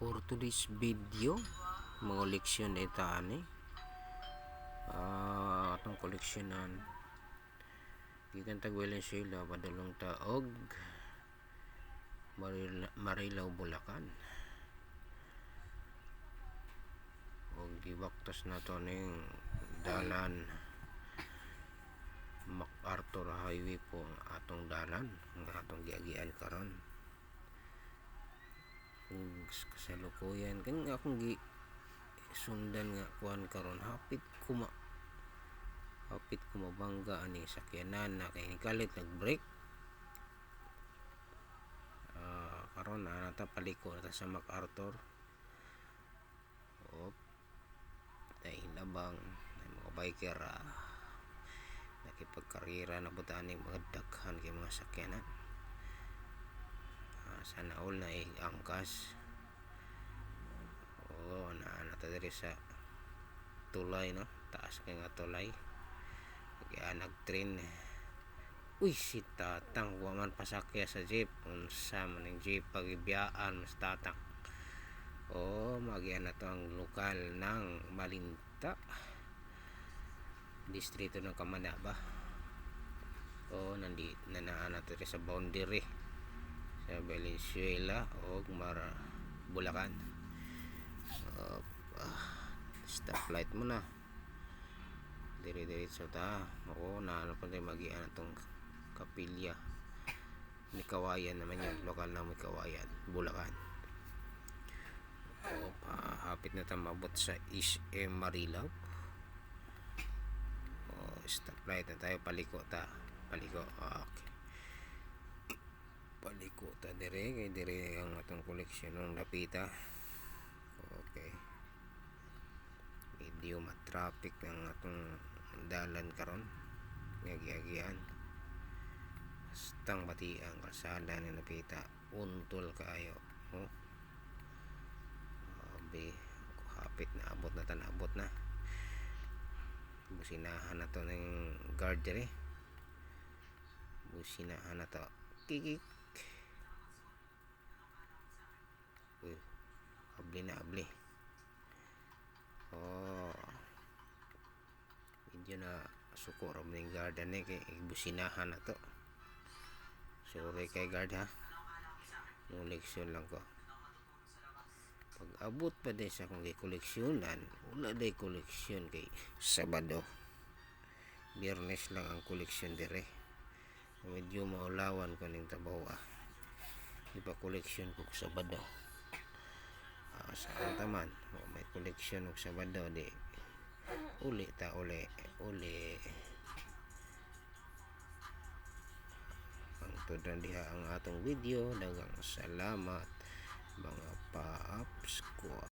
For today's video, mga koleksyon na itaan atong koleksyonan gikan tag Valenzuela padulong taog Marilao, Bulacan. Og gibaktas na to ning dalan MacArthur Highway po ang atong dalan nga atong giagian karon. Kasalukuyan kan akong gi sundan nga kuan karon hapit ko mabangga ani sakyanan na kay kalit nag-break. Karon na nata paliko na sa MacArthur. Dahil labang mga biker nakipagkarira na butaan mga daghan kay mga sakyanan. Sana all na angkas nata diri sa tulay, no, taas kay nga tulay kaya nagtrain. Uy, si tatang wa man pasakya sa jeep, unsa man ang jeep pagibiyaan mas tatang. Magian na to ang lokal ng Malinta, distrito ng Kamanaba. Nanaan nato sa boundary sa Valenzuela o Bulacan. Stoplight mo na diri-diretso ta. Naano pa tayo magian itong kapilya ni Kawayan naman yun, lokal na may Kawayan, Bulacan. Hapit na tayo mabot sa SM Marilao. Stoplight na tayo, paliko. Okay, paliko ta dire kay dire ang atong koleksyon ng lapita. Okay, medyo matraffic ng atong dalan karon nga giagian. Stang bati ang kalsada ni napita untol kaayo. Hapit na abot na businahan na to ng guard dire. Businahan na to, kikik. Abli medyo na suko ram ng garden kay businahan na to. Sorry kay guard ha, koleksyon lang ko. Pag abot pa din sa akong koleksyonan, wala day koleksyon kay Sabado, Biyernes lang ang koleksyon dire. Medyo maulawan ko ning tabaw di pa koleksyon ko Sabado. Sa taman may koleksyon og Sabado di uli ang tudon diha ang atong video. Daghang salamat mga pa-ups ko.